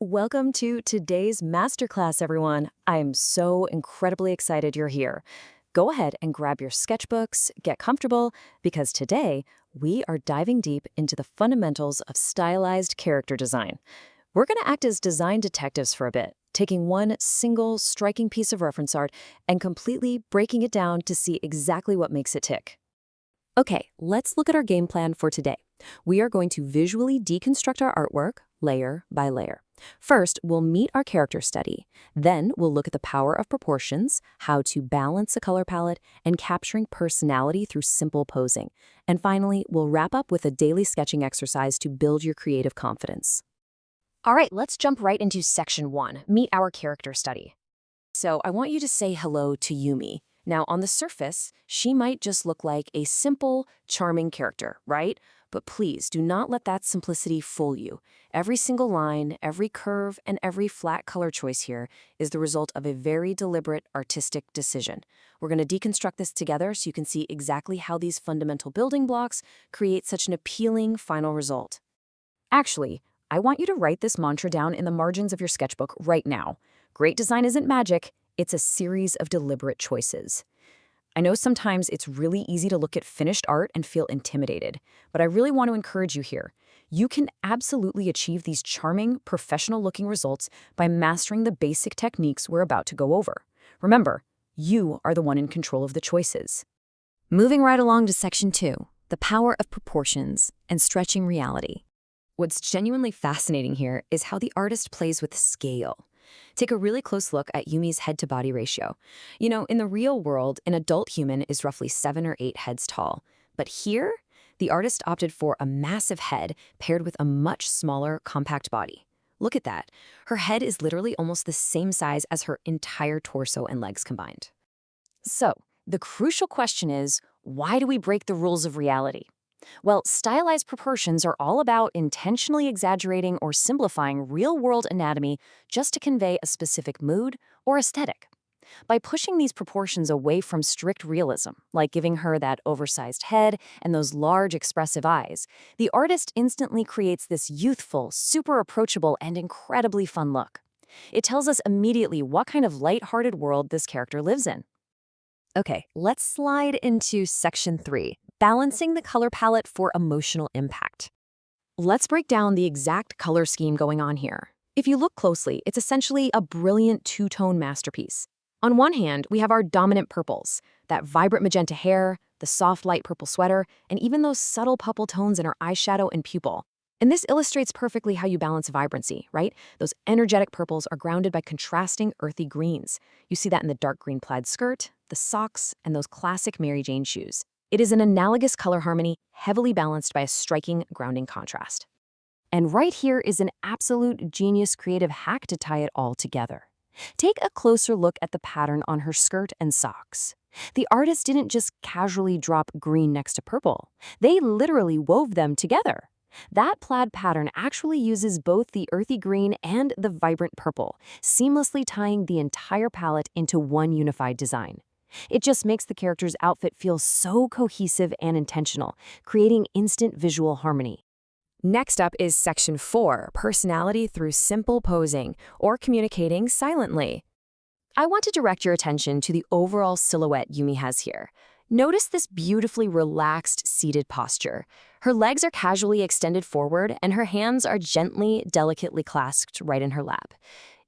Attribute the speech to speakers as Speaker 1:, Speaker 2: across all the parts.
Speaker 1: Welcome to today's masterclass, everyone. I'm so incredibly excited you're here. Go ahead and grab your sketchbooks, get comfortable, because today we are diving deep into the fundamentals of stylized character design. We're going to act as design detectives for a bit, taking one single striking piece of reference art and completely breaking it down to see exactly what makes it tick. Okay, let's look at our game plan for today. We are going to visually deconstruct our artwork, layer by layer. First, we'll meet our character study. Then, we'll look at the power of proportions, how to balance a color palette, and capturing personality through simple posing. And finally, we'll wrap up with a daily sketching exercise to build your creative confidence.
Speaker 2: All right, let's jump right into section 1, meet our character study.
Speaker 1: So, I want you to say hello to Yumi. Now, on the surface, she might just look like a simple, charming character, right? But please, do not let that simplicity fool you. Every single line, every curve, and every flat color choice here is the result of a very deliberate artistic decision. We're going to deconstruct this together so you can see exactly how these fundamental building blocks create such an appealing final result. Actually, I want you to write this mantra down in the margins of your sketchbook right now. Great design isn't magic, it's a series of deliberate choices. I know sometimes it's really easy to look at finished art and feel intimidated, but I really want to encourage you here. You can absolutely achieve these charming, professional-looking results by mastering the basic techniques we're about to go over. Remember, you are the one in control of the choices.
Speaker 2: Moving right along to section 2, the power of proportions and stretching reality.
Speaker 1: What's genuinely fascinating here is how the artist plays with scale. Take a really close look at Yumi's head-to-body ratio. You know, in the real world, an adult human is roughly 7 or 8 heads tall. But here, the artist opted for a massive head paired with a much smaller, compact body. Look at that. Her head is literally almost the same size as her entire torso and legs combined.
Speaker 2: So, the crucial question is, why do we break the rules of reality? Well, stylized proportions are all about intentionally exaggerating or simplifying real-world anatomy just to convey a specific mood or aesthetic. By pushing these proportions away from strict realism, like giving her that oversized head and those large expressive eyes, the artist instantly creates this youthful, super approachable, and incredibly fun look. It tells us immediately what kind of lighthearted world this character lives in. Okay, let's slide into section 3, balancing the color palette for emotional impact.
Speaker 1: Let's break down the exact color scheme going on here. If you look closely, it's essentially a brilliant two-tone masterpiece. On one hand, we have our dominant purples, that vibrant magenta hair, the soft light purple sweater, and even those subtle purple tones in her eyeshadow and pupil. And this illustrates perfectly how you balance vibrancy, right? Those energetic purples are grounded by contrasting earthy greens. You see that in the dark green plaid skirt, the socks, and those classic Mary Jane shoes. It is an analogous color harmony, heavily balanced by a striking grounding contrast. And right here is an absolute genius creative hack to tie it all together. Take a closer look at the pattern on her skirt and socks. The artist didn't just casually drop green next to purple. They literally wove them together. That plaid pattern actually uses both the earthy green and the vibrant purple, seamlessly tying the entire palette into one unified design. It just makes the character's outfit feel so cohesive and intentional, creating instant visual harmony. Next up is section 4, personality through simple posing, or communicating silently. I want to direct your attention to the overall silhouette Yumi has here. Notice this beautifully relaxed, seated posture. Her legs are casually extended forward, and her hands are gently, delicately clasped right in her lap.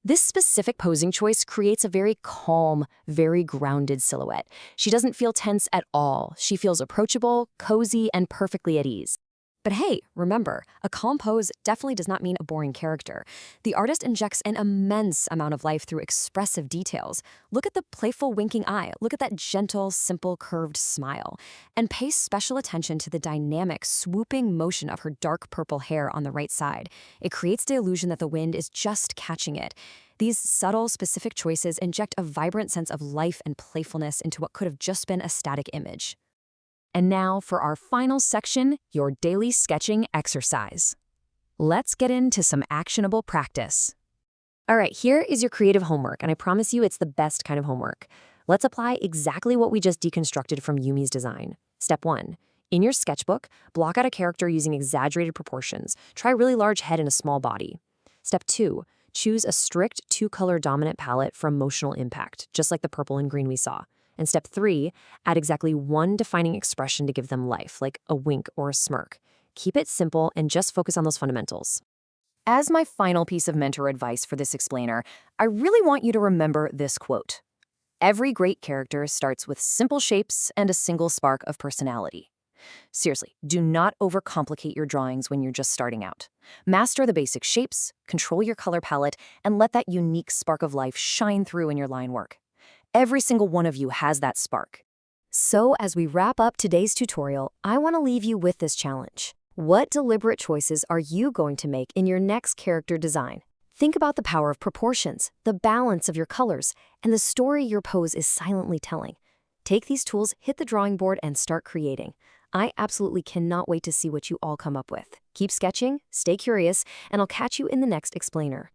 Speaker 1: This specific posing choice creates a very calm, very grounded silhouette. She doesn't feel tense at all. She feels approachable, cozy, and perfectly at ease. But hey, remember, a calm pose definitely does not mean a boring character. The artist injects an immense amount of life through expressive details. Look at the playful winking eye. Look at that gentle, simple, curved smile. And pay special attention to the dynamic, swooping motion of her dark purple hair on the right side. It creates the illusion that the wind is just catching it. These subtle, specific choices inject a vibrant sense of life and playfulness into what could have just been a static image. And now for our final section, your daily sketching exercise. Let's get into some actionable practice. All right, here is your creative homework, and I promise you it's the best kind of homework. Let's apply exactly what we just deconstructed from Yumi's design. Step 1. In your sketchbook, block out a character using exaggerated proportions. Try a really large head and a small body. Step 2. Choose a strict two-color dominant palette for emotional impact, just like the purple and green we saw. And step 3, add exactly one defining expression to give them life, like a wink or a smirk. Keep it simple and just focus on those fundamentals.
Speaker 2: As my final piece of mentor advice for this explainer, I really want you to remember this quote. Every great character starts with simple shapes and a single spark of personality. Seriously, do not overcomplicate your drawings when you're just starting out. Master the basic shapes, control your color palette, and let that unique spark of life shine through in your line work. Every single one of you has that spark.
Speaker 1: So as we wrap up today's tutorial, I want to leave you with this challenge. What deliberate choices are you going to make in your next character design? Think about the power of proportions, the balance of your colors, and the story your pose is silently telling. Take these tools, hit the drawing board, and start creating. I absolutely cannot wait to see what you all come up with. Keep sketching, stay curious, and I'll catch you in the next explainer.